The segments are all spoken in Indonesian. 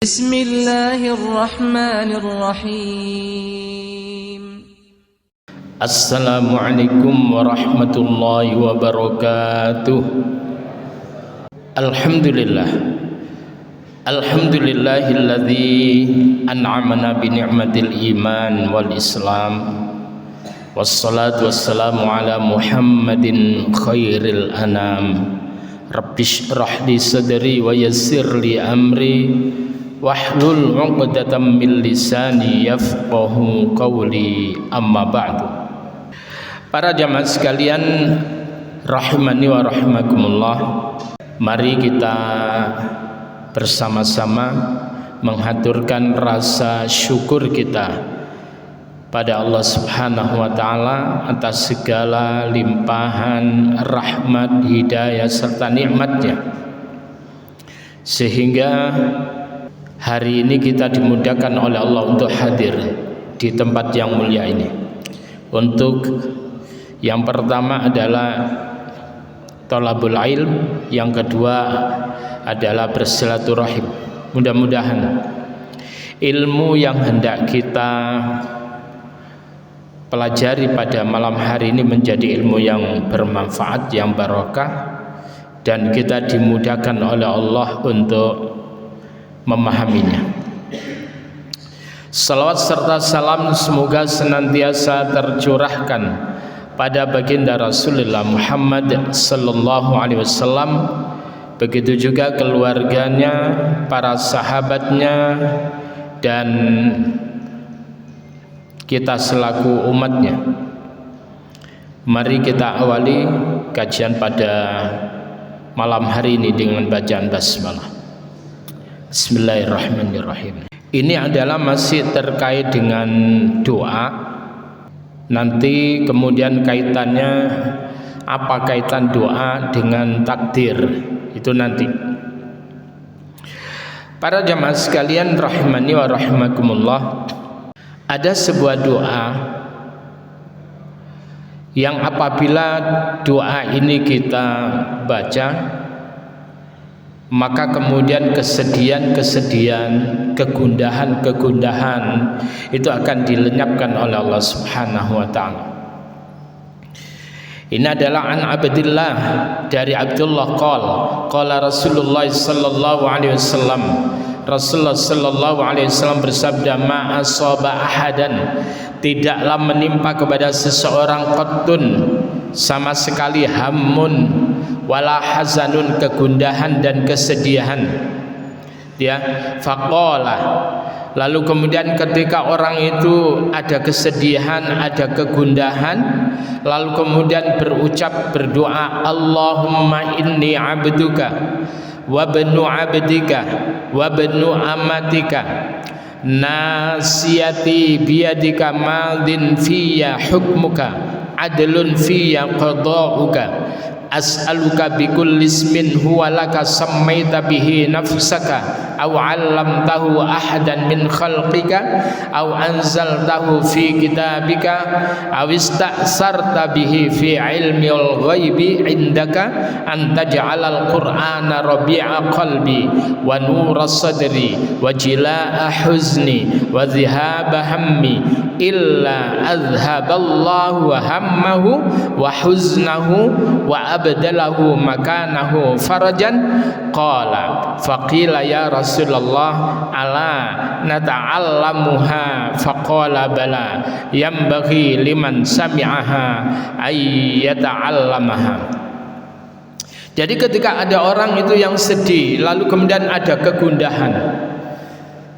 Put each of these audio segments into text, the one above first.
Bismillahirrahmanirrahim. Assalamualaikum warahmatullahi wabarakatuh. Alhamdulillahilladzi an'amana bi ni'matil iman wal islam. Wassalatu wassalamu ala Muhammadin khairil anam. Rabbishrah li sadri wa yassir li amri wahlul 'uqdatam min lisani yafqahu qawli, amma ba'du. Para jamaah sekalian rahimani wa rahimakumullah, mari kita bersama-sama menghaturkan rasa syukur kita pada Allah Subhanahu wa taala atas segala limpahan rahmat, hidayah serta nikmatnya, sehingga hari ini kita dimudahkan oleh Allah untuk hadir di tempat yang mulia ini. Untuk yang pertama adalah thalabul ilm, yang kedua adalah bersilaturahim. Mudah-mudahan ilmu yang hendak kita pelajari pada malam hari ini menjadi ilmu yang bermanfaat, yang barokah, dan kita dimudahkan oleh Allah untuk memahaminya. Salawat serta salam semoga senantiasa tercurahkan pada baginda Rasulullah Muhammad sallallahu alaihi wasallam, begitu juga keluarganya, para sahabatnya, dan kita selaku umatnya. Mari kita awali kajian pada malam hari ini dengan bacaan basmalah. Bismillahirrahmanirrahim. Ini adalah masih terkait dengan doa. Nanti kemudian kaitannya apa kaitan doa dengan takdir, itu nanti. Para jamaah sekalian rahimani wa rahimakumullah, ada sebuah doa yang apabila doa ini kita baca, maka kemudian kesedihan-kesedihan, kegundahan-kegundahan itu akan dilenyapkan oleh Allah Subhanahu wa taala. Ini adalah an Abdillah, dari Abdullah qala Rasulullah sallallahu alaihi wasallam, Rasulullah sallallahu alaihi wasallam bersabda, ma asaba ahadan, tidaklah menimpa kepada seseorang qattun sama sekali hammun wala hazanun, kegundahan dan kesedihan. Ya, faqala, lalu kemudian ketika orang itu ada kesedihan, ada kegundahan, lalu kemudian berdoa, Allahumma inni abduka wa bnu abdika wa bnu amatika nasiyati biyadika madin fiyya hukmuka adlun fiyya qada'uka as'aluka bikulli ismin huwa laka sammaita bihi nafsaka aw 'allamtahu ahadan min khalqika aw anzaltahu fi kitabika aw ista'sarta bihi fi 'ilmil ghaibi 'indaka an taj'alal qur'ana rabi'a qalbi wa nura sadri wa jilaa'a huzni wa dhihaba hammi illa adhaballahu hammahu wa huznahu wa abdalahu makanahu farajan. Qala faqila ya Rasulullah ala nata'allamuha, faqala bala yambaghi liman sami'aha ay yata'allamaha. Jadi ketika ada orang itu yang sedih, lalu kemudian ada kegundahan,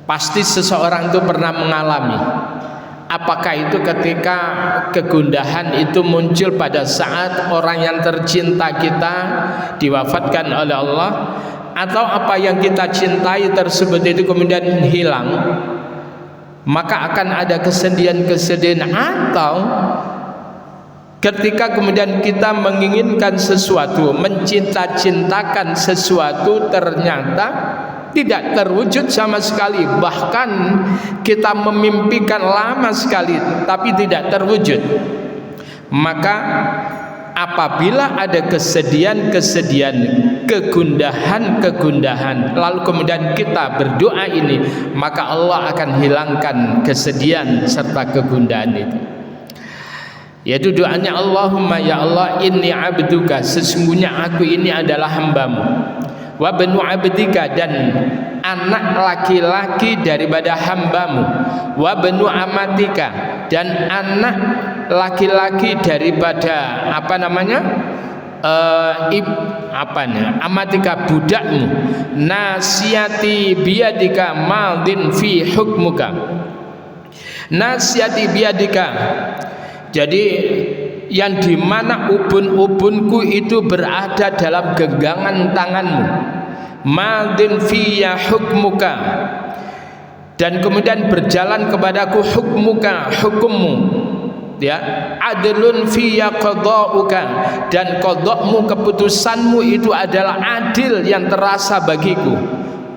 pasti seseorang itu pernah mengalami. Apakah itu ketika kegundahan itu muncul pada saat orang yang tercinta kita diwafatkan oleh Allah, atau apa yang kita cintai tersebut itu kemudian hilang, maka akan ada kesedihan-kesedihan. Atau ketika kemudian kita menginginkan sesuatu, mencinta-cintakan sesuatu, ternyata tidak terwujud sama sekali, bahkan kita memimpikan lama sekali tapi tidak terwujud, maka apabila ada kesedihan-kesedihan, kegundahan-kegundahan, lalu kemudian kita berdoa ini, maka Allah akan hilangkan kesedihan serta kegundahan itu. Yaitu doanya, Allahumma ya Allah, inni abduka, sesungguhnya aku ini adalah hambamu, wa banu abdika, dan anak laki-laki daripada hambamu, wa banu amatika, dan anak laki-laki daripada amatika, budakmu, nasiyati biyadika madin fi hukmuka, nasiyati biyadika, jadi yang dimana ubun-ubunku itu berada dalam genggaman tanganmu, madin fiya hukmuka, dan kemudian berjalan kepadaku hukmuka, hukummu, ya, adlun fiya qada'uka, dan qada'mu, keputusanmu itu adalah adil yang terasa bagiku.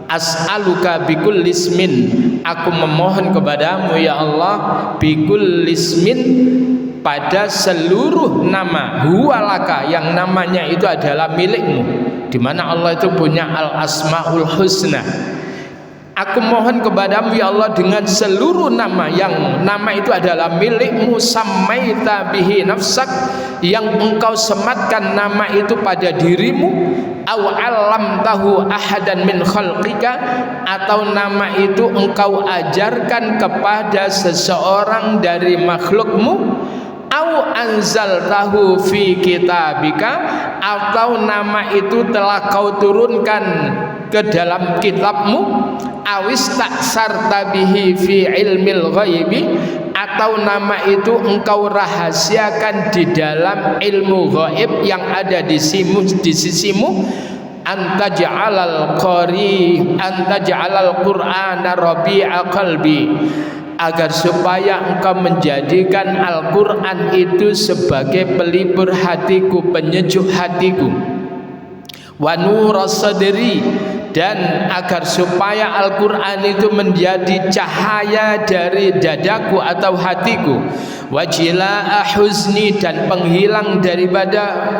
As'aluka bikulli ismin, aku memohon kepadamu ya Allah, bikulli ismin, pada seluruh nama, huwalaka, yang namanya itu adalah milikmu, di mana Allah itu punya al-asmaul husna. Aku mohon kepadamu ya Allah dengan seluruh nama yang nama itu adalah milikmu, samaita bihi nafsak, yang engkau sematkan nama itu pada dirimu, aw allamtahu ahadan min khalqika, atau nama itu engkau ajarkan kepada seseorang dari makhlukmu, au anzaltahu fi kitabika, atau nama itu telah kau turunkan ke dalam kitabmu, awis taksarta bihi fi ilmil ghaibi, atau nama itu engkau rahasiakan di dalam ilmu ghaib yang ada di sisimu, anta ja'alal qur'ana rabi'a qalbi, agar supaya engkau menjadikan Al-Quran itu sebagai pelipur hatiku, penyejuk hatiku, wa nuras sadri, dan agar supaya Al-Quran itu menjadi cahaya dari dadaku atau hatiku, wajila huzni, dan penghilang daripada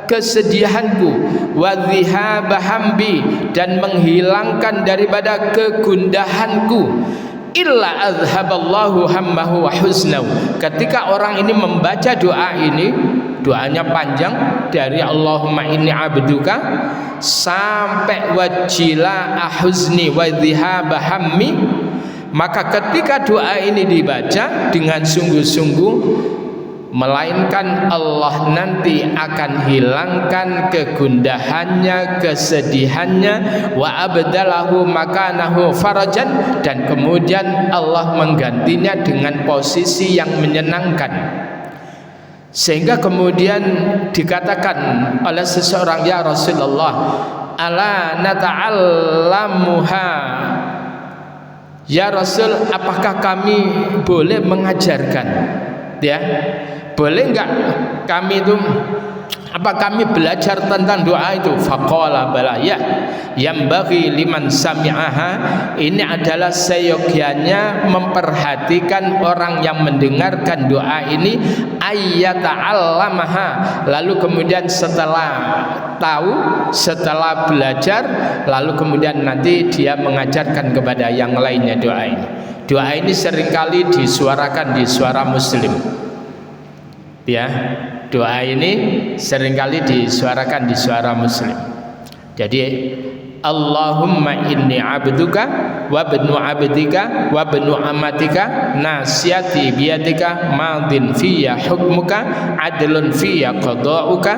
kesedihanku, wadhihaba hambi, dan menghilangkan daripada kegundahanku, illa azhaballahu hammahu wa huznahu. Ketika orang ini membaca doa ini, doanya panjang dari Allahumma inni abduka sampai wajila ahuzni wa dhihaba hammi, maka ketika doa ini dibaca dengan sungguh-sungguh, melainkan Allah nanti akan hilangkan kegundahannya, kesedihannya, wa abdalahu makanahu farajan, dan kemudian Allah menggantinya dengan posisi yang menyenangkan. Sehingga kemudian dikatakan oleh seseorang, ya Rasulullah, ala nata'allamuha, ya Rasul, apakah kami boleh mengajarkan, ya, boleh enggak kami itu, apa kami belajar tentang doa itu? Faqala bala, ya, yang bagi liman sami'aha, ini adalah seyogyanya memperhatikan orang yang mendengarkan doa ini, ayyata'allamaha, lalu kemudian setelah tahu, setelah belajar, lalu kemudian nanti dia mengajarkan kepada yang lainnya doa ini. Doa ini seringkali disuarakan di suara Muslim, ya, doa ini seringkali disuarakan di suara Muslim. Jadi Allahumma inni abduka wa bnu abdika wa bnu amatika, nasiyati biyadika, madin fiyya hukmuka, adlun fiyya qada'uka,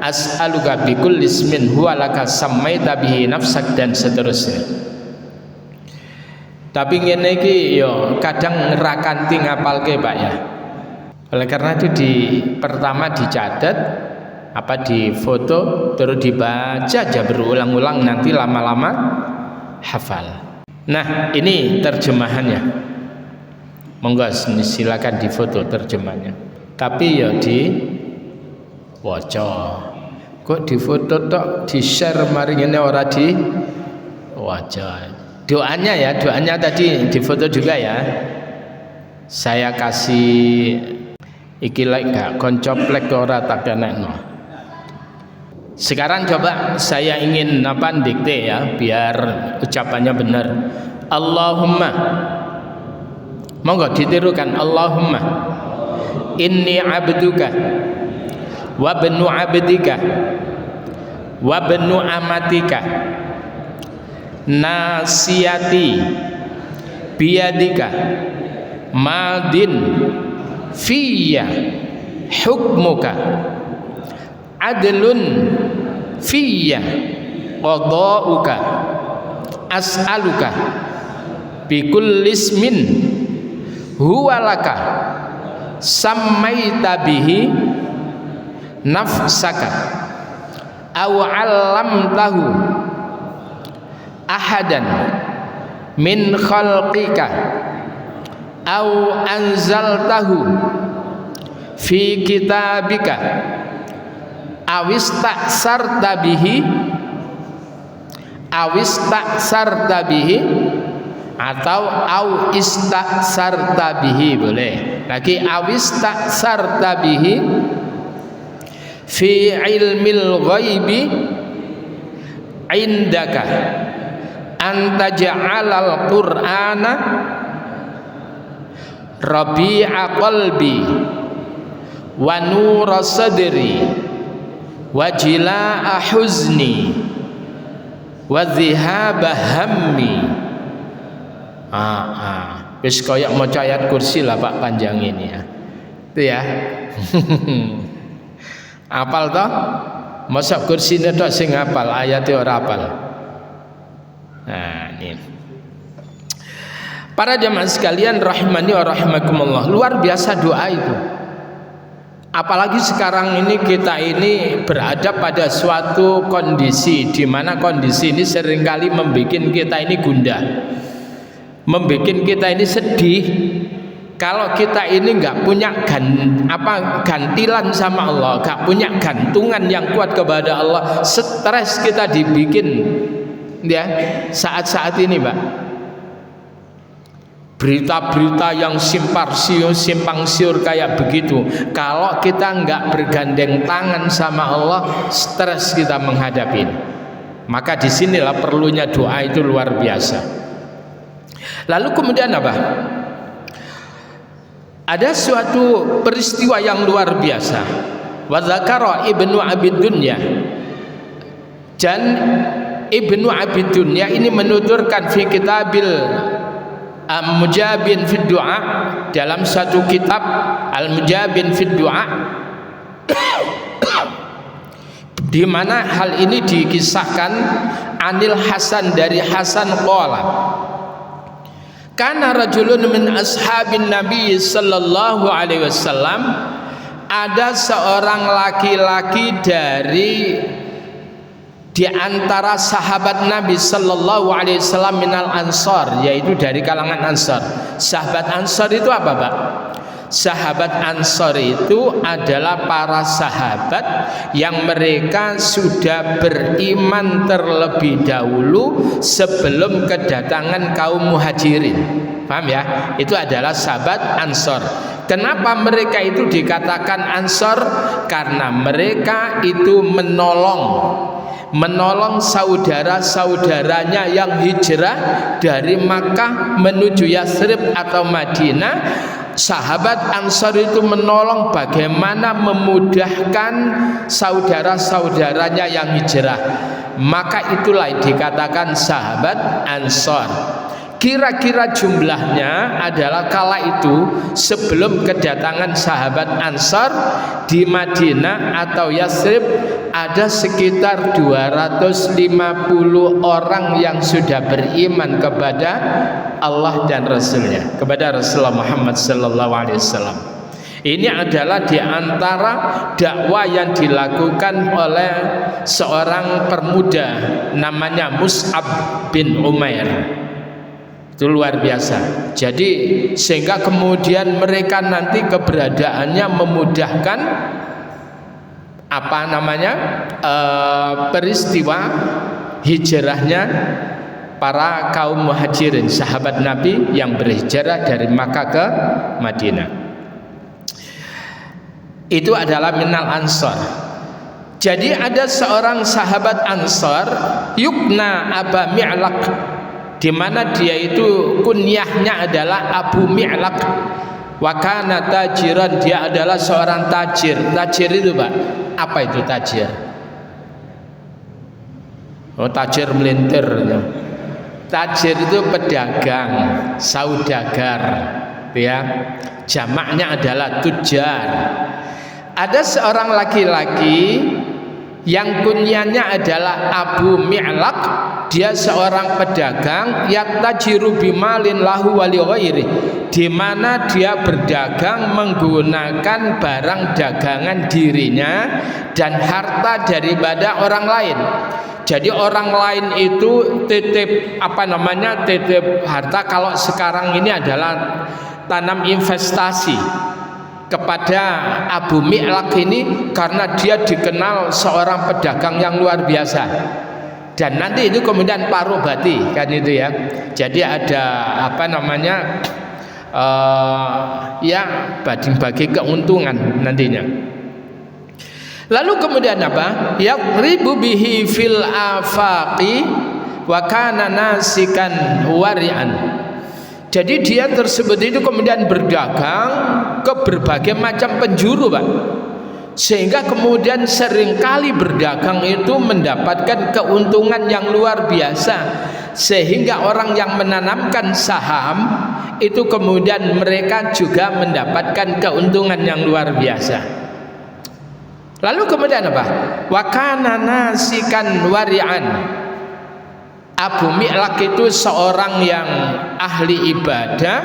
as'aluka bikulli ismin huwa laka sammaita bihi nafsak, dan seterusnya. Tapi ngene iki yo kadang ra kanthi ngapalke, Pak, ya. Oleh karena itu pertama dicatat, difoto, terus dibaca aja berulang-ulang, nanti lama-lama hafal. Nah, ini terjemahannya. Monggo silakan difoto terjemahannya. Tapi ya waca. Kok difoto tok, di-share mari ngene ora waca. Doanya ya, doanya tadi difoto juga ya. Saya kasih Iki lek gak konco plek ora tak kenekno. Sekarang coba saya ingin dikte ya biar ucapannya benar. Allahumma, monggo ditirukan. Allahumma inni abduka wa bnu abdika wa bnu amatika nasiyati biyadika madin fiyya hukmuka adlun fiyya qada'uka as'aluka bikulli ismin huwa laka sammaita bihi nafsaka aw 'allamtahu ahadan min khalqika aw anzaltahu fi kitabika awistaksarta bihi atau au istaksarta bihi, boleh lagi awistaksarta bihi fi ilmil ghaibi indaka anta ja'alal qur'ana rabi'a qalbi wa nura sadri wa jilaa huzni wa dhihaba hammi. Wis koyok maca ayat kursi lah Pak panjang ini ya. Itu ya. Apal toh? Masa kursi tok sing hafal, ayate ora hafal. Nah, ini. Para jamaah sekalian rahimani wa rahimakumullah, luar biasa doa itu. Apalagi sekarang ini kita ini berada pada suatu kondisi di mana kondisi ini seringkali membuat kita ini gundah, membuat kita ini sedih. Kalau kita ini nggak punya gantilan sama Allah, nggak punya gantungan yang kuat kepada Allah, stres kita dibikin ya saat-saat ini, Pak. Berita-berita yang simpang siur kayak begitu, kalau kita nggak bergandeng tangan sama Allah, stres kita menghadapi. Maka disinilah perlunya doa itu luar biasa. Lalu kemudian apa? Ada suatu peristiwa yang luar biasa. Wa dzakara Ibnu Abi Dunya, dan Ibnu Abi Dunya ini menuturkan fi kitabil Mujabin fid Du'a, dalam satu kitab Al-Mujabin fid Du'a, di mana hal ini dikisahkan Anil Hasan, dari Hasan qala kana rajulun min ashabin Nabi sallallahu alaihi wasallam, ada seorang laki-laki dari di antara sahabat Nabi sallallahu alaihi wasallam minal ansar, yaitu dari kalangan ansar. Sahabat ansar itu apa, Pak? Sahabat ansar itu adalah para sahabat yang mereka sudah beriman terlebih dahulu sebelum kedatangan kaum muhajirin. Paham ya? Itu adalah sahabat ansar. Kenapa mereka itu dikatakan ansar? Karena mereka itu menolong saudara-saudaranya yang hijrah dari Makkah menuju Yathrib atau Madinah. Sahabat Ansar itu menolong bagaimana memudahkan saudara-saudaranya yang hijrah. Maka itulah dikatakan sahabat Ansar. Kira-kira jumlahnya adalah kala itu sebelum kedatangan sahabat Ansar di Madinah atau Yathrib, ada sekitar 250 orang yang sudah beriman kepada Allah dan Rasulnya, kepada Rasulullah Muhammad sallallahu alaihi wasallam. Ini adalah di antara dakwah yang dilakukan oleh seorang pemuda namanya Mus'ab bin Umair. Itu luar biasa. Jadi sehingga kemudian mereka nanti keberadaannya memudahkan peristiwa hijrahnya para kaum muhajirin, sahabat Nabi yang berhijrah dari Makkah ke Madinah. itu adalah minal ansor. Jadi ada seorang sahabat Ansor yukna Aba Mi'laq, di mana dia itu kunyahnya adalah Abu Mi'laq. Wa kana tajiran, dia adalah seorang tajir. Tajir itu, Pak, apa itu tajir? Oh, tajir melintir. Tajir itu pedagang, saudagar, ya. Jamaknya adalah tujar. Ada seorang laki-laki yang kunyanya adalah Abu Mi'laq. Dia seorang pedagang yattajiru bimalin lahu wa li ghairi, di mana dia berdagang menggunakan barang dagangan dirinya dan harta daripada orang lain. Jadi orang lain itu titip titip harta, kalau sekarang ini adalah tanam investasi kepada Abu Mi'laq ini, karena dia dikenal seorang pedagang yang luar biasa. Dan nanti itu kemudian parobati kan itu ya. Jadi ada ya bagi keuntungan nantinya. Lalu kemudian apa? Yaqribu bihi fil afaqi wa kana nasikan wari'an. Jadi dia tersebut itu kemudian berdagang ke berbagai macam penjuru, Pak. Sehingga kemudian seringkali berdagang itu mendapatkan keuntungan yang luar biasa. Sehingga orang yang menanamkan saham itu kemudian mereka juga mendapatkan keuntungan yang luar biasa. Lalu kemudian apa? Wa kana nasikan wari'an. Abu Mi'laq itu seorang yang ahli ibadah,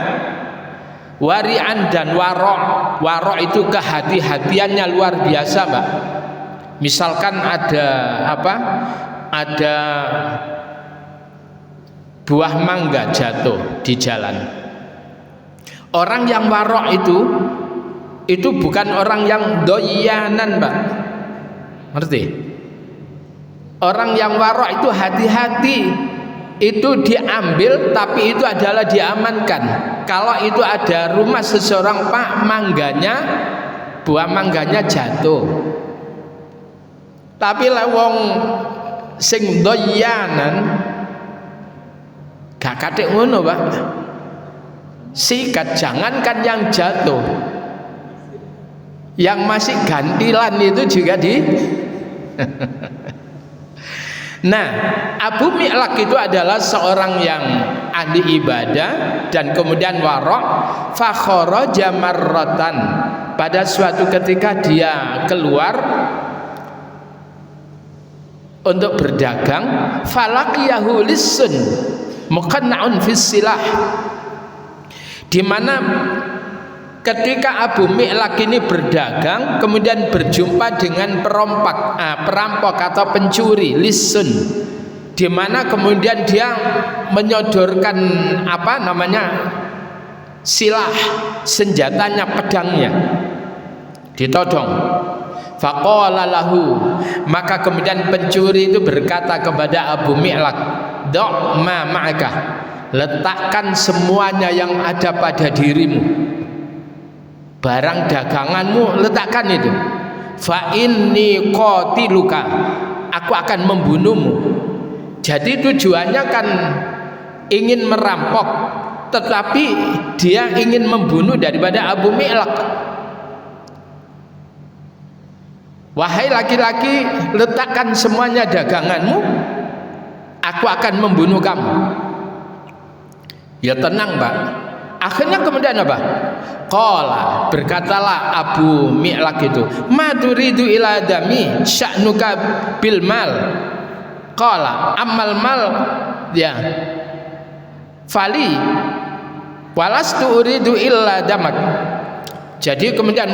wari'an dan warok. Warok itu kehati-hatiannya luar biasa, Pak. Misalkan ada ada buah mangga jatuh di jalan. Orang yang warok itu bukan orang yang doyanan, Pak. Ngerti? Orang yang warok itu hati-hati, itu diambil tapi itu adalah diamankan. Kalau itu ada rumah seseorang, Pak, buah mangganya jatuh. Tapi lah wong sing doyanan gak katik ngono, Pak. Sikat, jangankan yang jatuh, yang masih gantilan itu juga di Nah, Abu Mi'laq itu adalah seorang yang ahli ibadah dan kemudian warok. Fa kharaja marratan, pada suatu ketika dia keluar untuk berdagang. Falaqiyahu lissun muqanna'un fis silah, di mana ketika Abu Mi'laq ini berdagang kemudian berjumpa dengan perampok atau pencuri, lisun, di mana kemudian dia menyodorkan silah, senjatanya, pedangnya ditodong. Faqala lahu, maka kemudian pencuri itu berkata kepada Abu Mi'laq, "Da' ma ma'aka," letakkan semuanya yang ada pada dirimu, barang daganganmu letakkan itu. Fa inni qatiluka, aku akan membunuhmu. Jadi tujuannya kan ingin merampok, tetapi dia ingin membunuh daripada Abu Mi'laq. Wahai laki-laki, letakkan semuanya daganganmu, aku akan membunuh kamu. Ya tenang, Pak. Akhirnya kemudian apa? Qala, berkatalah Abu Mi'laq itu, "Ma turidu ila dami sya'nuka bil mal." Qala, "Ammal mal ya fali walastu uridu illa damak." Jadi kemudian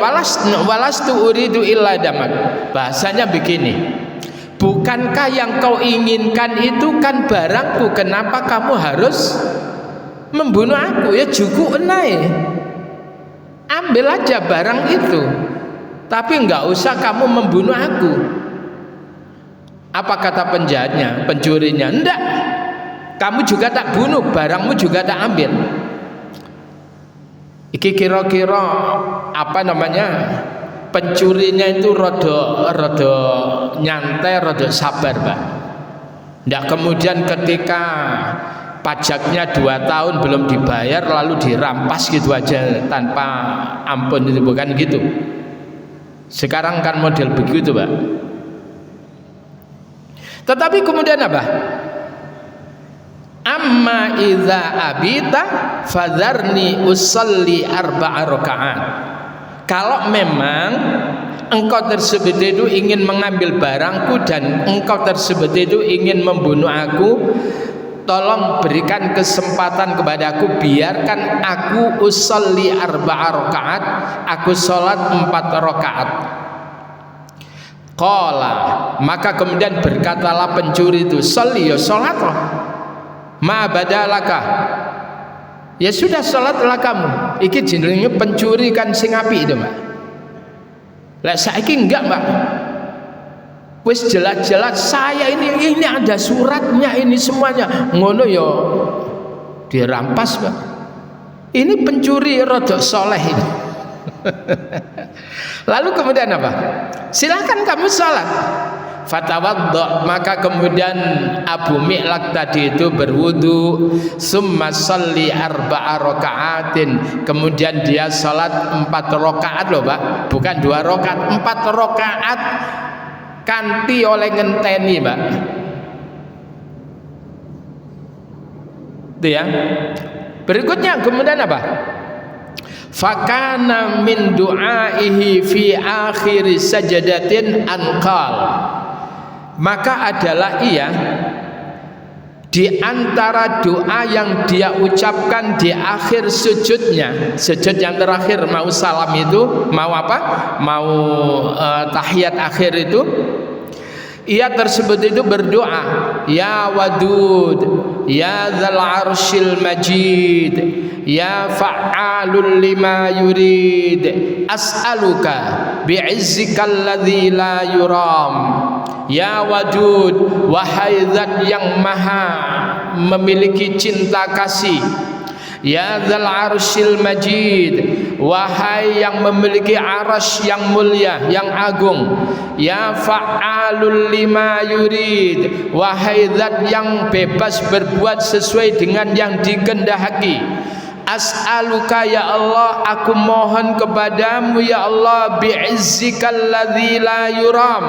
walastu uridu illa damak, bahasanya begini, bukankah yang kau inginkan itu kan barangku, kenapa kamu harus membunuh aku? Ya juku enai, ambil aja barang itu, tapi enggak usah kamu membunuh aku. Apa kata penjahatnya, pencurinya? Enggak, kamu juga tak bunuh, barangmu juga tak ambil. Iki kira-kira pencurinya itu rodo nyantai, rodo sabar, Pak. Ndak kemudian ketika pajaknya 2 tahun belum dibayar lalu dirampas gitu aja tanpa ampun, itu bukan gitu. Sekarang kan model begitu, Pak. Tetapi kemudian apa? Amma idza abita fadharni usalli 4 rakaat. Kalau memang engkau tersebut itu ingin mengambil barangku dan engkau tersebut itu ingin membunuh aku, tolong berikan kesempatan kepadaku, biarkan aku usolli 4 rakaat, aku sholat 4 rakaat. Qala, maka kemudian berkatalah pencuri itu, sholli, ya sholatlah, ma badalaka, ya sudah sholatlah kamu. Iki jenenge pencuri kan sing apik itu, Mbak. Lah saiki enggak, Mbak. Wis jelas-jelas saya ini ada suratnya, ini semuanya. Ngono ya dirampas, Pak. Ini pencuri rodok soleh ini. Lalu kemudian apa? Silakan kamu sholat. Fatawaddo, maka kemudian Abu Mi'laq tadi itu berwudu, summa sholli 4 rakaatin, kemudian dia sholat 4 rakaat loh, Pak, bukan 2 rakaat, 4 rakaat kanti oleh ngenteni, Pak. Itu ya. Berikutnya kemudian apa? Fakana min du'aihi fi akhir sajadatin anqal, maka adalah ia di antara doa yang dia ucapkan di akhir sujudnya, sujud yang terakhir mau salam itu, mau apa? Mau tahiyat akhir itu, ia tersebut itu berdoa, ya wadud, ya dzal arsyil majid, ya fa'alul lima yurid, as'aluka bi'izzikal ladzi la yuram, ya wadud, wahai zat yang maha memiliki cinta kasih, ya dzal arsyil majid, wahai yang memiliki arasy yang mulia, yang agung, ya fa'alul lima yurid, wahai zat yang bebas berbuat sesuai dengan yang dikehendaki. As'aluka ya Allah, aku mohon kepadamu ya Allah, bi'izzikal ladzi la yuram,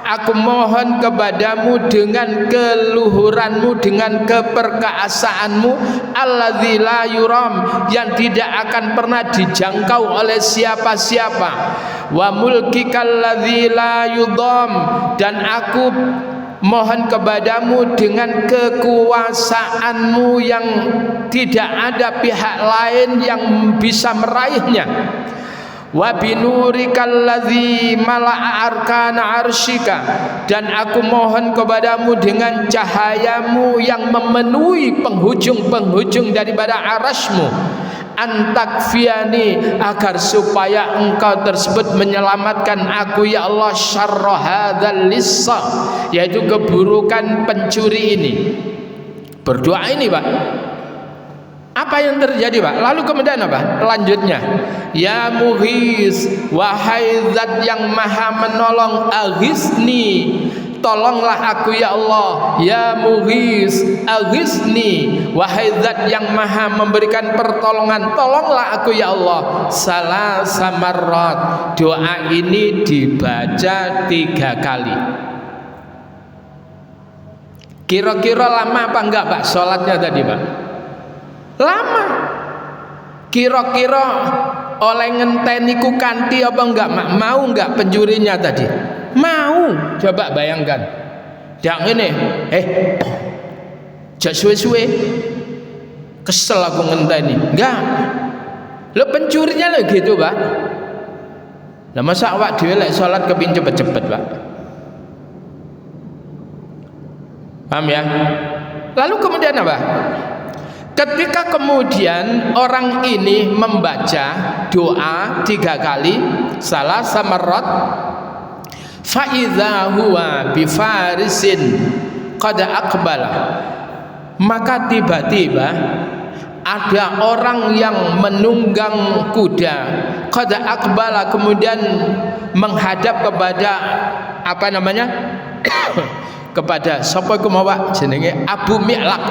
aku mohon kepadamu dengan keluhuranmu, dengan keperkaasaanmu, alladzi la yuram, yang tidak akan pernah dijangkau oleh siapa-siapa, wa mulkikal ladzi la yudham, dan aku mohon kepadamu dengan kekuasaanmu yang tidak ada pihak lain yang bisa meraihnya, wa binurikal ladzi mala'a arkana arsyika, dan aku mohon kepadamu dengan cahayamu yang memenuhi penghujung-penghujung daripada arasmu, antakfiani, agar supaya engkau tersebut menyelamatkan aku ya Allah, syarra hadzal lissa, yaitu keburukan pencuri ini. Berdoa ini, Pak. Apa yang terjadi, Pak? Lalu kemudian apa? Lanjutnya, ya mughis, wahai zat yang maha menolong, aghisni, tolonglah aku ya Allah, ya mughis, aghisni, wahai zat yang maha memberikan pertolongan, tolonglah aku ya Allah. Salasa marrat, doa ini dibaca 3 kali. Kira-kira lama apa enggak, Pak, sholatnya tadi, Pak? Lama. Kira-kira oleh ngenteni ku kanti apa enggak, Mak? Mau enggak pencurinya tadi? Mau. Coba bayangkan. Yang ini, jak suwe-suwe. Kesel aku ngenteni. Enggak. Lo pencurinya lo gitu, Pak. Lah masa awak dhewe lek salat kepin cepet-cepet, Pak? Paham ya? Lalu kemudian apa? Ketika kemudian orang ini membaca doa 3 kali, salah samarrat, fa idza huwa bi farisin qad aqbala, maka tiba-tiba ada orang yang menunggang kuda qad aqbala, kemudian menghadap kepada apa namanya kepada sapa iku mawak jenenge Abu Mi'laq.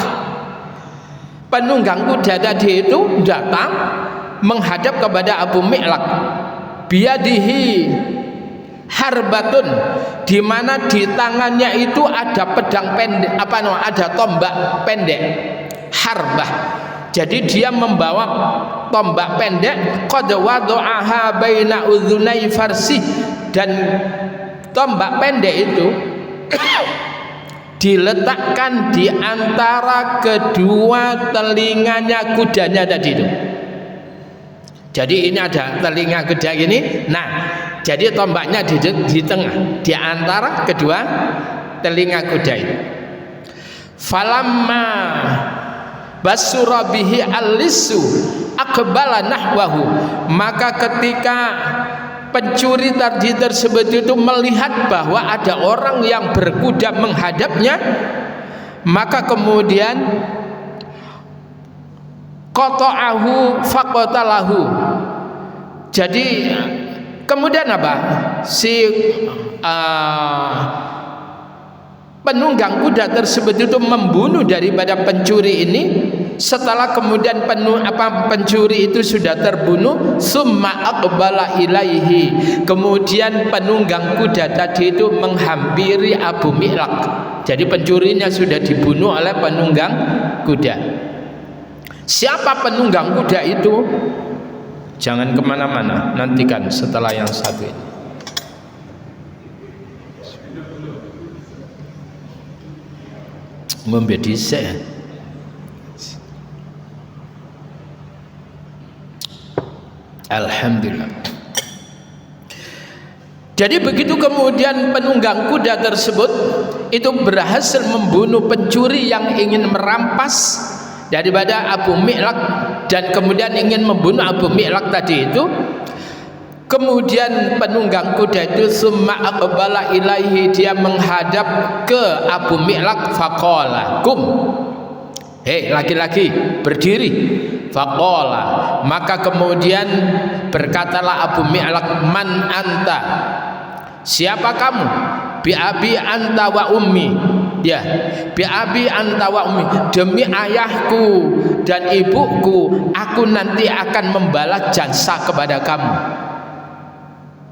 Penunggang kuda tadi itu datang menghadap kepada Abu Mi'laq. Biadihi harbatun, di mana di tangannya itu ada pedang pendek, ada tombak pendek, harbah. Jadi dia membawa tombak pendek, qad wada'aha baina udhunai farsi, dan tombak pendek itu diletakkan di antara kedua telinganya kudanya tadi itu. Jadi ini ada telinga kuda gini. Nah, jadi tombaknya di tengah, di antara kedua telinga kuda itu. Falamma basura bihi al-lisu aqbala nahwahu, maka ketika pencuri tadi tersebut itu melihat bahwa ada orang yang berkuda menghadapnya, maka kemudian qata'ahu faqatalahu. Jadi kemudian apa? Si penunggang kuda tersebut itu membunuh daripada pencuri ini. Setelah kemudian pencuri itu sudah terbunuh, summa aqbala ilaihi, kemudian penunggang kuda tadi itu menghampiri Abu Mi'laq. Jadi pencurinya sudah dibunuh oleh penunggang kuda. Siapa penunggang kuda itu? Jangan kemana-mana, nantikan setelah yang satu ini. Membedise. Alhamdulillah. Jadi begitu kemudian penunggang kuda tersebut itu berhasil membunuh pencuri yang ingin merampas daripada Abu Mi'laq, dan kemudian ingin membunuh Abu Mi'laq tadi itu. Kemudian penunggang kuda itu summa aqbala ilaihi, dia menghadap ke Abu Mi'laq, faqala kum, hei laki-laki berdiri. Faqala, maka kemudian berkatalah Abu Mi'laq, man anta, siapa kamu? Bi abi anta wa ummi, ya, bi abi anta wa ummi, demi ayahku dan ibuku aku nanti akan membalas jasa kepada kamu.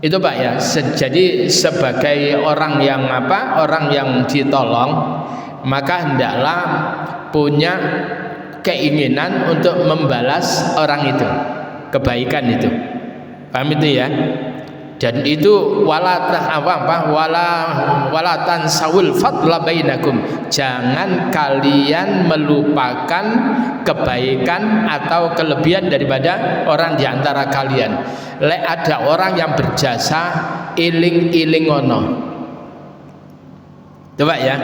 Itu Pak ya. Jadi sebagai orang yang orang yang ditolong, maka hendaklah punya keinginan untuk membalas orang itu, kebaikan itu. Paham itu ya? Dan itu wala tansawul fadla bainakum, jangan kalian melupakan kebaikan atau kelebihan daripada orang di antara kalian. Lek ada orang yang berjasa, iling-iling ono. Coba ya.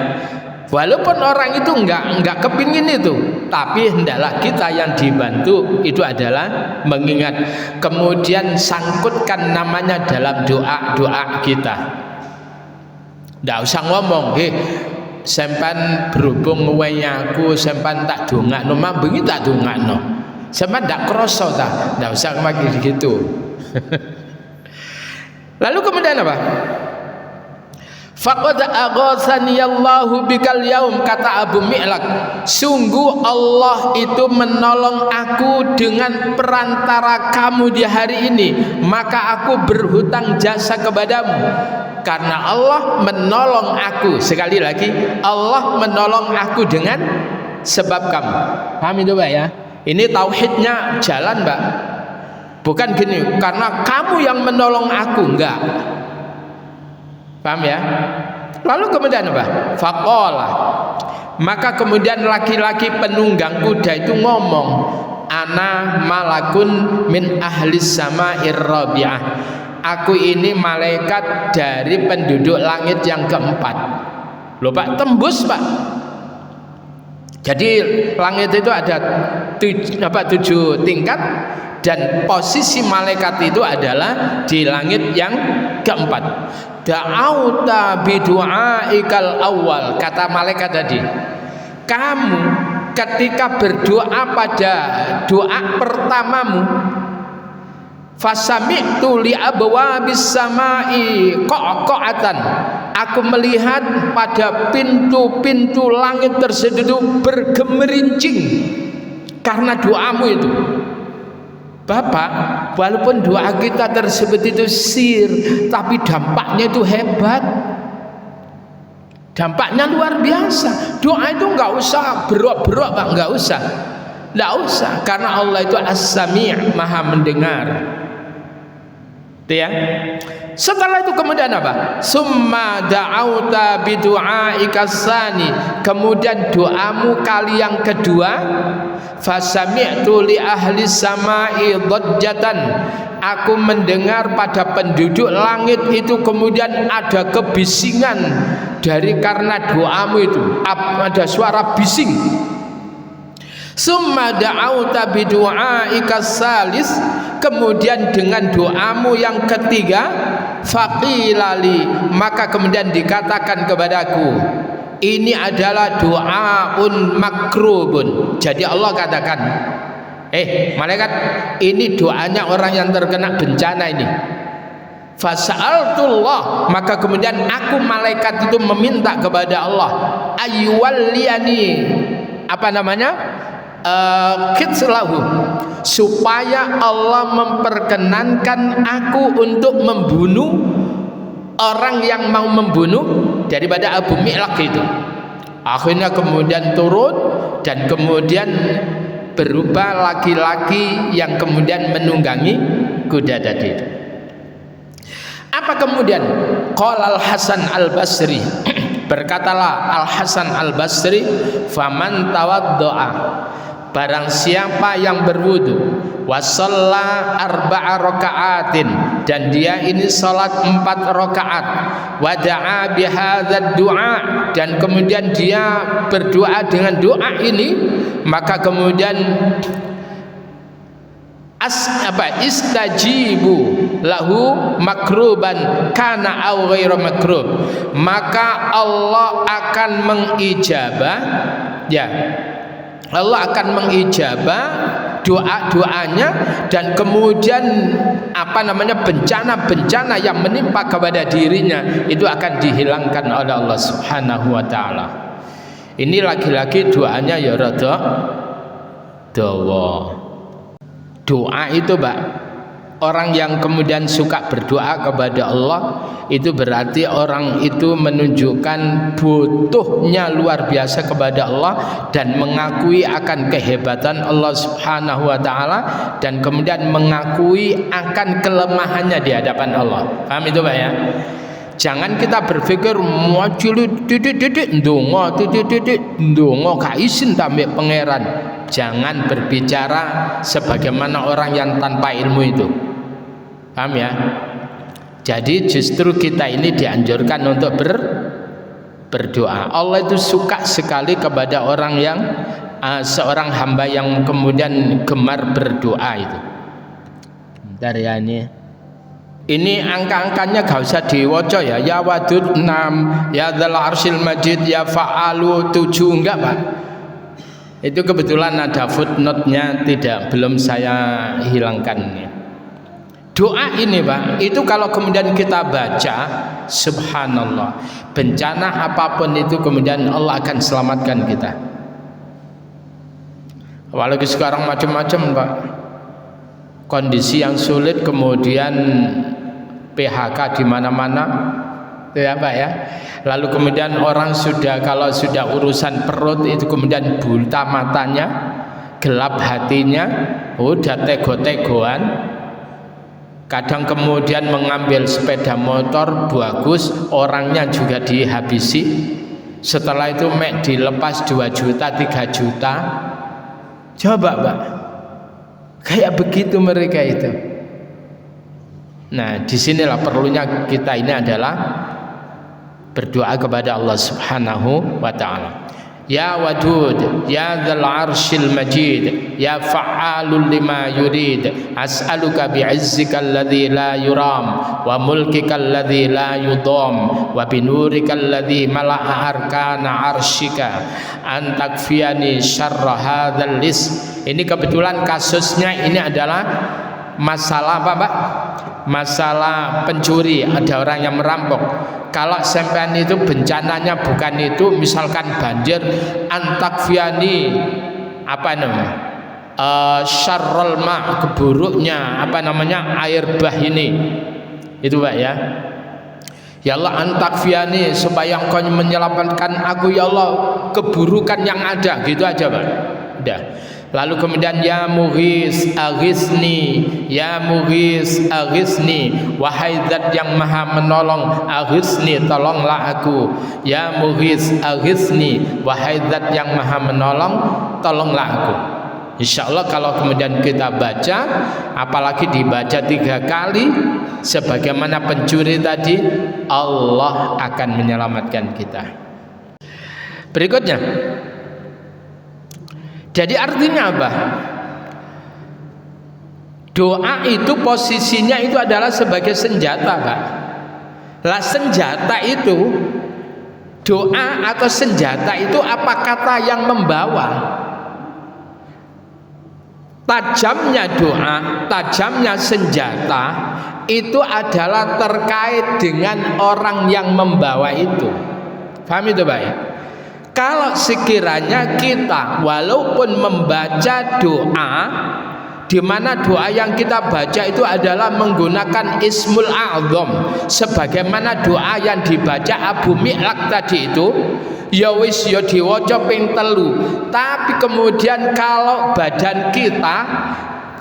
Walaupun orang itu enggak kepingin itu, tapi hendaklah kita yang dibantu itu adalah mengingat, kemudian sangkutkan namanya dalam doa kita. Ndak usah ngomong, sampean berhubung aku, sampean tak dongakno, mambengi tak dongakno. Sampean ndak krasa ta? Ndak usah ngomong gitu. Lalu kemudian apa? Faqad aghatsani Allahu bikal yaum, kata Abu Mi'laq, sungguh Allah itu menolong aku dengan perantara kamu di hari ini, maka aku berhutang jasa kepadamu karena Allah menolong aku. Sekali lagi, Allah menolong aku dengan sebab kamu. Paham itu Pak ya? Ini tauhidnya jalan Pak. Bukan gini, karena kamu yang menolong aku, enggak. Paham ya? Lalu kemudian apa? Faqala, maka kemudian laki-laki penunggang kuda itu ngomong, ana malakun min ahlis sama'ir rabi'ah, aku ini malaikat dari penduduk langit yang keempat. Loh Pak, tembus Pak. Jadi langit itu ada 7 tingkat, dan posisi malaikat itu adalah di langit yang keempat. Da'auta bidu'aikal awal, kata malaikat tadi, kamu ketika berdoa pada doa pertamamu Fasami'tu li abwabis samai qaqatan. Aku melihat pada pintu-pintu langit tersebut bergemerincing karena doamu itu. Bapak, walaupun doa kita tersebut itu sir, tapi dampaknya itu hebat. Dampaknya luar biasa. Doa itu nggak usah berok-berok, Pak, nggak usah. Nggak usah, karena Allah itu As-Sami', Maha mendengar. Itu ya. Setelah itu kemudian apa? Summa da'auta bidu'aika tsani. Kemudian doamu kali yang kedua, fasami'tu li ahli samai dhajjatan. Aku mendengar pada penduduk langit itu kemudian ada kebisingan dari karena doamu itu. Ada suara bising. Summa da'auta bidu'aika salis. Kemudian dengan doamu yang ketiga, faqilali, maka kemudian dikatakan kepadaku, ini adalah doaun makrubun. Jadi Allah katakan, malaikat, ini doanya orang yang terkena bencana ini. Fasa'altullah, maka kemudian aku malaikat itu meminta kepada Allah, ayyuwalliyani, apa namanya, kitslahu, supaya Allah memperkenankan aku untuk membunuh orang yang mau membunuh daripada Abu Mi'laq itu. Akhirnya kemudian turun dan kemudian berubah laki-laki yang kemudian menunggangi kuda tadi itu. Apa kemudian? Qala Al-Hasan Al-Basri, berkatalah Al-Hasan Al-Basri, faman tawaddo'a, barang siapa yang berwudu, wasalla arba'a raka'atin, dan dia ini salat 4 rakaat, wada'a bihadzal du'a, dan kemudian dia berdoa dengan doa ini, maka kemudian istajibu lahu makruban kana aw ghairu makrub, maka Allah akan mengijabah, ya, Allah akan mengijabah doa-doanya, dan kemudian apa namanya, bencana-bencana yang menimpa kepada dirinya itu akan dihilangkan oleh Allah Subhanahu wa taala. Ini lagi-lagi doanya ya rada dawa. Doa itu, Pak, orang yang kemudian suka berdoa kepada Allah itu berarti orang itu menunjukkan butuhnya luar biasa kepada Allah dan mengakui akan kehebatan Allah Subhanahu wa taala, dan kemudian mengakui akan kelemahannya di hadapan Allah. Paham itu, Pak, ya? Jangan kita berpikir muacilu titik-titik ndonga gak isin tambah pangeran. Jangan berbicara sebagaimana orang yang tanpa ilmu itu. Paham ya? Jadi justru kita ini dianjurkan untuk berdoa. Allah itu suka sekali kepada orang yang seorang hamba yang kemudian gemar berdoa itu. Bentar ya ini. Ini angka-angkanya gak usah diwoco ya. Ya Wadud 6, ya Dzal Arsyil Majid, ya Fa'alu 7, enggak, Pak. Itu kebetulan ada footnote-nya, belum saya hilangkan. Doa ini, Pak, itu kalau kemudian kita baca, subhanallah, bencana apapun itu kemudian Allah akan selamatkan kita. Apalagi sekarang macam-macam, Pak. Kondisi yang sulit, kemudian PHK di mana-mana, ya Pak ya. Lalu kemudian orang kalau sudah urusan perut itu kemudian buta matanya, gelap hatinya, udah tego-tegoan. Kadang kemudian mengambil sepeda motor bagus, orangnya juga dihabisi. Setelah itu dilepas 2 juta, 3 juta. Coba, Pak, kayak begitu mereka itu. Nah, disinilah perlunya kita ini adalah berdoa kepada Allah Subhanahu wa ta'ala. Ya Wadud, ya Dzal Arsyil Majid, ya Fa'alul lima yurid, as'aluka bi'izzika alladhi la yuram, wa mulkika alladhi la yudam, wa binurika alladhi mala'a arkana arsyika, an takfiyani syarra hadzal lis. Ini kebetulan kasusnya ini adalah masalah apa Pak? Masalah pencuri, ada orang yang merampok. Kalau sampean itu bencananya bukan itu, misalkan banjir, antakfiani apa namanya? Syarrul ma, keburuknya apa namanya? Air bah ini. Itu Pak ya. Ya Allah antakfiani, supaya Engkau menyelamatkan aku ya Allah keburukan yang ada, gitu aja Pak. Udah. Lalu kemudian ya Mughis aghisni, ya Mughis aghisni, wahai zat yang maha menolong, aghisni tolonglah aku, ya Mughis aghisni, wahai zat yang maha menolong tolonglah aku. Insyaallah kalau kemudian kita baca, apalagi dibaca 3 kali sebagaimana pencuri tadi, Allah akan menyelamatkan kita. Berikutnya, jadi artinya apa? Doa itu posisinya itu adalah sebagai senjata Pak. Lah senjata itu, doa atau senjata itu apa kata yang membawa? Tajamnya doa, tajamnya senjata itu adalah terkait dengan orang yang membawa itu. Paham itu Pak ya? Kalau sekiranya kita walaupun membaca doa, di mana doa yang kita baca itu adalah menggunakan Ismul A'zam, sebagaimana doa yang dibaca Abu Mi'laq tadi itu, ya wis ya diwaca ping 3, tapi kemudian kalau badan kita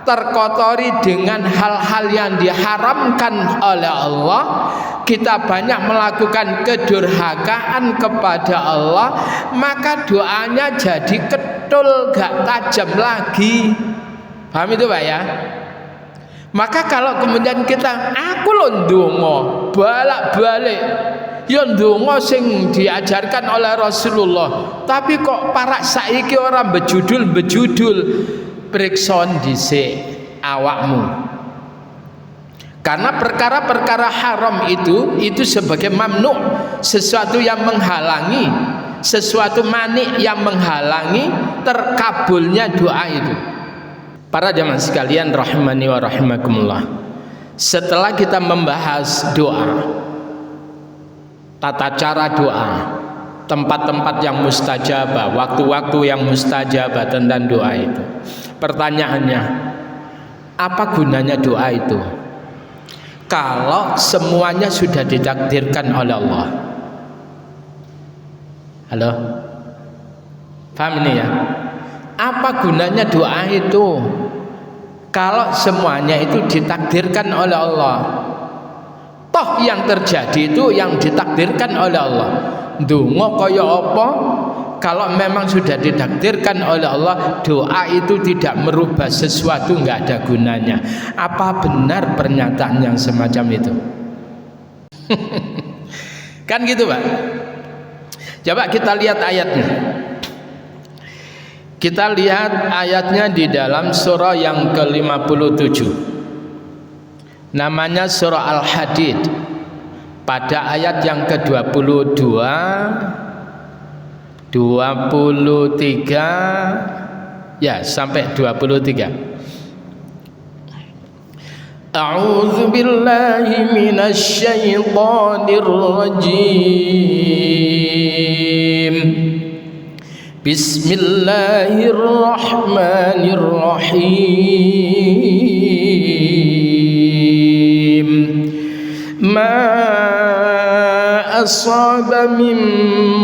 terkotori dengan hal-hal yang diharamkan oleh Allah, kita banyak melakukan kedurhakaan kepada Allah, maka doanya jadi ketul, gak tajam lagi. Paham itu Pak ya? Maka kalau kemudian kita aku lho ndonga balak-balik ya ndonga sing diajarkan oleh Rasulullah, tapi kok para saiki orang bejudul-bejudul, periksa dhisik awakmu. Karena perkara-perkara haram itu sebagai mamnu, sesuatu yang menghalangi, sesuatu manik yang menghalangi terkabulnya doa itu. Para jamaah sekalian rahimani wa rahimakumullah, setelah kita membahas doa, tata cara doa, tempat-tempat yang mustajabah, waktu-waktu yang mustajabah tentang doa itu, pertanyaannya, apa gunanya doa itu kalau semuanya sudah ditakdirkan oleh Allah? Halo? Paham ini ya? Apa gunanya doa itu kalau semuanya itu ditakdirkan oleh Allah? Toh yang terjadi itu yang ditakdirkan oleh Allah. Ndonga kaya apa? Kalau memang sudah ditakdirkan oleh Allah, doa itu tidak merubah sesuatu, nggak ada gunanya. Apa benar pernyataan yang semacam itu? Kan gitu Pak. Coba kita lihat ayatnya. Kita lihat ayatnya di dalam surah yang ke-57. Namanya surah Al-Hadid. Pada ayat yang ke-22, 23 ya sampai 23. A'udzu billahi minasy syaithanir rajim. Bismillahirrahmanirrahim. Ma asaba min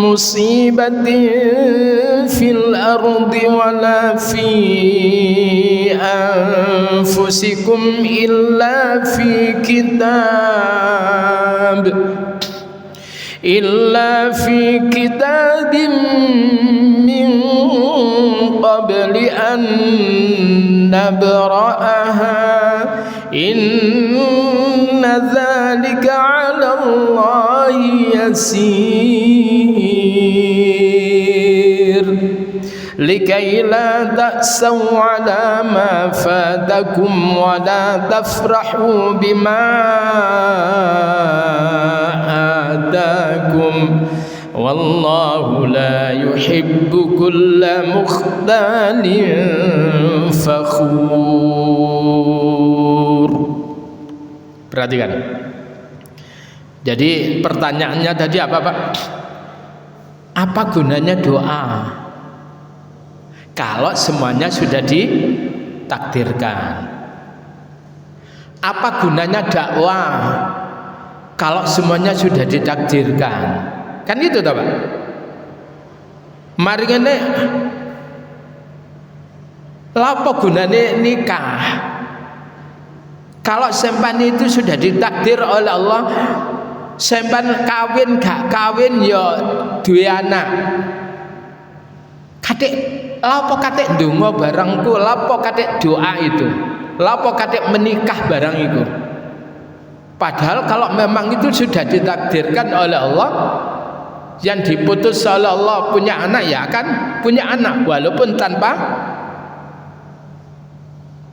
musibatin fil ardi wala fi anfusikum illa fi kitabim min qabli an nabra'aha inna dzalika 'ala Allahi yasir likai la ta'saw 'ala ma fatakum wa la tafrahu bima atakum wallahu la yuhibbu kulla mukhtalin fakhur. Perhatikan. Jadi pertanyaannya tadi apa, Pak? Apa gunanya doa kalau semuanya sudah ditakdirkan? Apa gunanya dakwah kalau semuanya sudah ditakdirkan? Kan itu toh, Pak. Mari ngene, apa gunanya nikah kalau sampean itu sudah ditakdir oleh Allah? Sampean kawin gak kawin ya duwe anak. Katik lapo katik ndonga barangku, lapo katik doa itu, lapo katik menikah barang itu. Padahal kalau memang itu sudah ditakdirkan oleh Allah, yang diputus oleh Allah punya anak, ya kan punya anak walaupun tanpa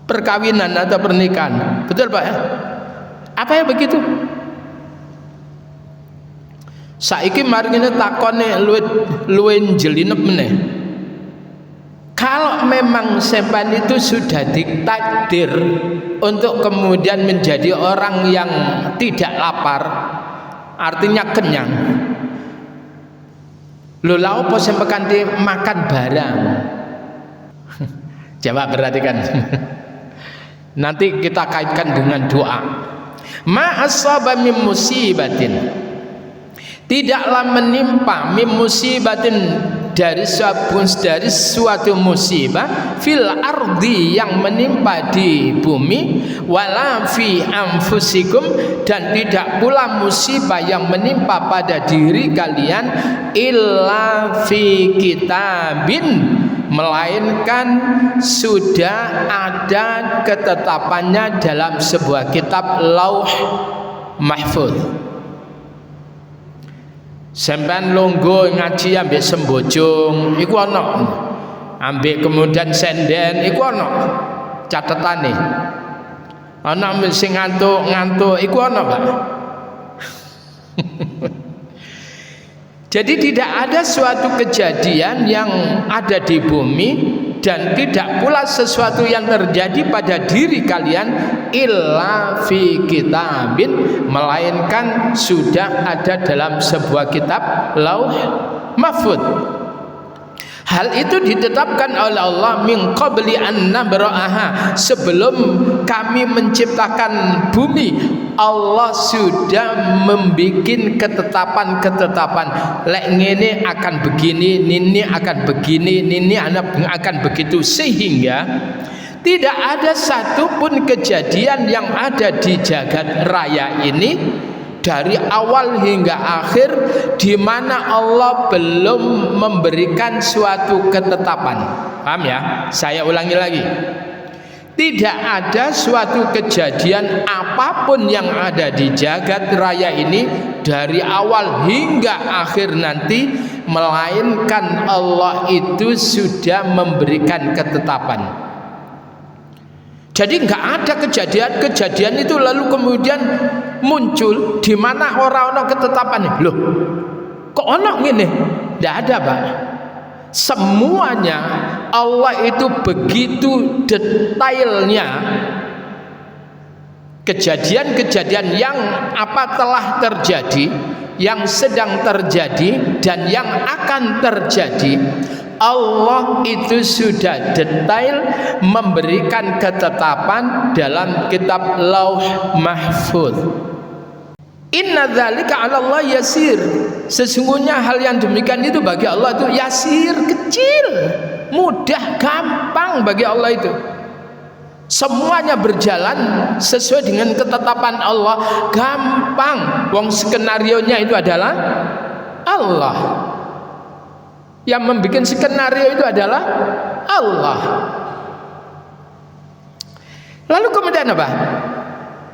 perkawinan atau pernikahan. Betul, Pak ya? Apa ya begitu? Saiki mari ngene takone luwih jelinep meneh. Kalau memang sampean itu sudah ditakdir untuk kemudian menjadi orang yang tidak lapar, artinya kenyang. Lho lha opo sampean kanthi makan barang? Coba perhatikan. Nanti kita kaitkan dengan doa. Ma asaba min musibatin, tidaklah menimpa min musibatin dari suatu musibah fil ardi yang menimpa di bumi, wala fi anfusikum, dan tidak pula musibah yang menimpa pada diri kalian, illa fi kitabin, melainkan sudah ada ketetapannya dalam sebuah kitab Lauh Mahfuz. Sampean longgo ngaji ambek sembojong iku ana, ambek kemudian senden iku ana catetane, ana ambek sing ngantuk iku ana, Pak. Jadi tidak ada suatu kejadian yang ada di bumi dan tidak pula sesuatu yang terjadi pada diri kalian illa fi kitabin, melainkan sudah ada dalam sebuah kitab Lauh Mahfuz. Hal itu ditetapkan oleh Allah min qabli an nabra'aha, sebelum kami menciptakan bumi. Allah sudah membuat ketetapan-ketetapan, lek ngene akan begini, nini akan begini, nini akan begitu, sehingga tidak ada satupun kejadian yang ada di jagat raya ini dari awal hingga akhir di mana Allah belum memberikan suatu ketetapan. Paham ya? Saya ulangi lagi. Tidak ada suatu kejadian apapun yang ada di jagat raya ini dari awal hingga akhir nanti, melainkan Allah itu sudah memberikan ketetapan. Jadi nggak ada kejadian itu lalu kemudian muncul di mana orang-orang ketetapan. Loh, kok ono ngene? Nggak ada, Pak. Semuanya Allah itu begitu detailnya. Kejadian-kejadian yang telah terjadi, yang sedang terjadi, dan yang akan terjadi, Allah itu sudah detail memberikan ketetapan dalam kitab Lauh Mahfuz. Inna dzalika 'ala Allah yasir. Sesungguhnya hal yang demikian itu bagi Allah itu yasir, kecil, mudah, gampang bagi Allah itu. Semuanya berjalan sesuai dengan ketetapan Allah, gampang. Wong skenarionya itu adalah Allah. Yang membuat skenario itu adalah Allah. Lalu kemudian apa?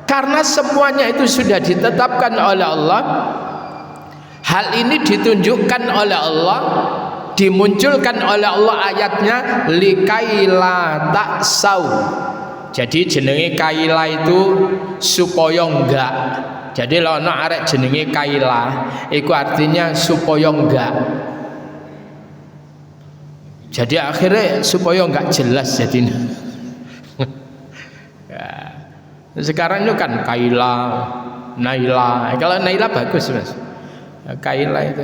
Karena semuanya itu sudah ditetapkan oleh Allah, hal ini ditunjukkan oleh Allah, dimunculkan oleh Allah ayatnya likaila taksau. Jadi jenenge kaila itu supaya enggak. Jadi lono arek jenenge kaila, itu artinya supaya enggak. Jadi akhirnya supaya enggak jelas jadinya. Sekarang itu kan Kaila, Naila. Kalau Naila bagus Mas. Kaila itu.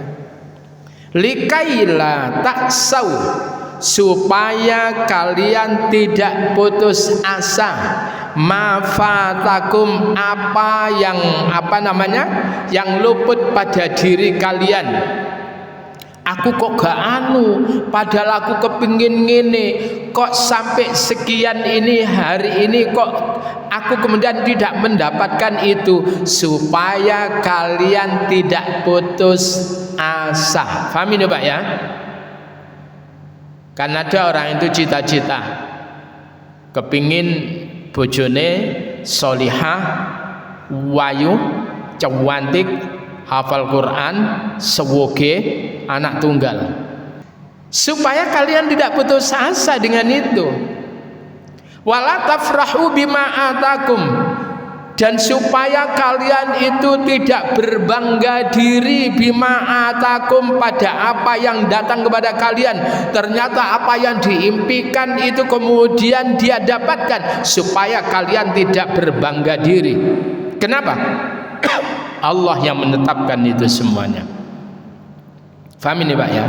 Likaila taksau, supaya kalian tidak putus asa, mafatakum, yang luput pada diri kalian. Aku kok gak padahal aku kepingin ngene, kok sampai sekian ini hari ini kok aku kemudian tidak mendapatkan itu, supaya kalian tidak putus asa. Paham ini Pak ya? Kan ada orang itu cita-cita kepingin bojone solihah, wayu, cantik, hafal Quran, sewoge, anak tunggal. Supaya kalian tidak putus asa dengan itu. Wala tafrahu bima atakum, dan supaya kalian itu tidak berbangga diri bima atakum, pada apa yang datang kepada kalian. Ternyata apa yang diimpikan itu kemudian dia dapatkan, supaya kalian tidak berbangga diri. Kenapa? Allah yang menetapkan itu semuanya. Faham ini Pak ya?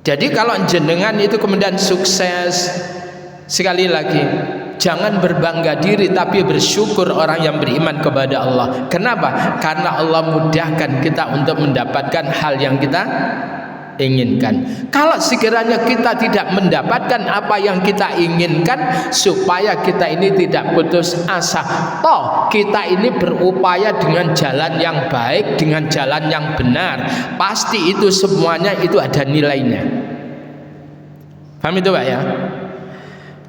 Jadi kalau jenengan itu kemudian sukses, sekali lagi jangan berbangga diri, tapi bersyukur orang yang beriman kepada Allah. Kenapa? Karena Allah mudahkan kita untuk mendapatkan hal yang kita inginkan. Kalau sekiranya kita tidak mendapatkan apa yang kita inginkan, supaya kita ini tidak putus asa. Toh kita ini berupaya dengan jalan yang baik, dengan jalan yang benar, pasti itu semuanya itu ada nilainya. Paham itu Pak ya?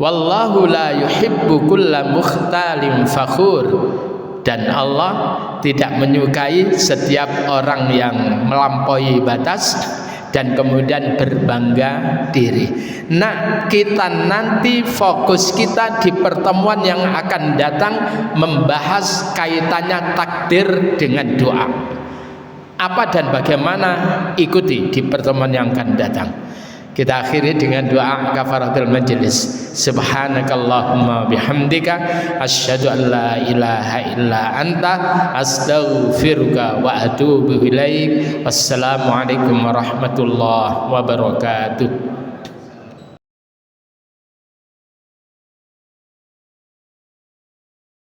Wallahu la yuhibbu kulla mukhtalin fakhur, dan Allah tidak menyukai setiap orang yang melampaui batas dan kemudian berbangga diri. Nah, kita nanti fokus kita di pertemuan yang akan datang membahas kaitannya takdir dengan doa. Apa dan bagaimana, ikuti di pertemuan yang akan datang. Kita akhiri dengan doa kafaratul majlis. Subhanakallahumma bihamdika asyhadu an la ilaha illa anta astaghfiruka wa atubu ilaik. Wassalamualaikum warahmatullahi wabarakatuh.